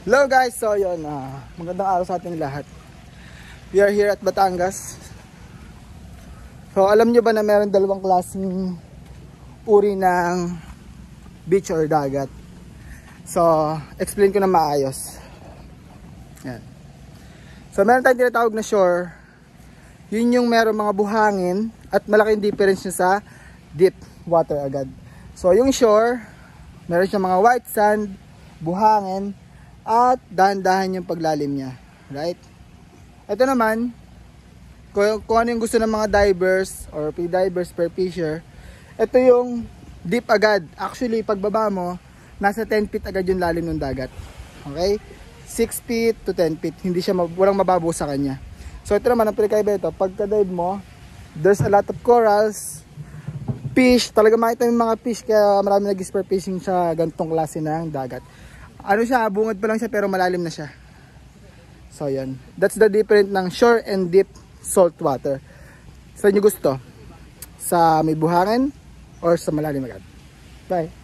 Hello guys, so yun, magandang araw sa ating lahat. We are here at Batangas. So alam nyo ba na meron dalawang klaseng uri ng beach or dagat? So explain ko na maayos. Yan. So meron tayong tinatawag na shore. Yun yung meron mga buhangin at malaking difference nyo sa deep water agad. So yung shore, meron siyang mga white sand, buhangin, at dahan-dahan yung paglalim niya, right? Ito naman, kung ano yung gusto ng mga divers or pre-divers, per-fisher, ito yung deep agad. Actually, pagbaba mo, nasa 10 feet agad yung lalim ng dagat. Okay? 6 feet to 10 feet. Hindi siya, walang mababaw sa kanya. So ito naman, ang pinakaiba ito, pagka-dive mo, there's a lot of corals, fish, talaga makita yung mga fish, kaya marami nag-spear fishing sa ganitong klase ng dagat. Ano siya, bungad pa lang siya pero malalim na siya. So yan, that's the difference ng shore and deep salt water. Sa inyo gusto? Sa may buhangin or sa malalim agad? Bye!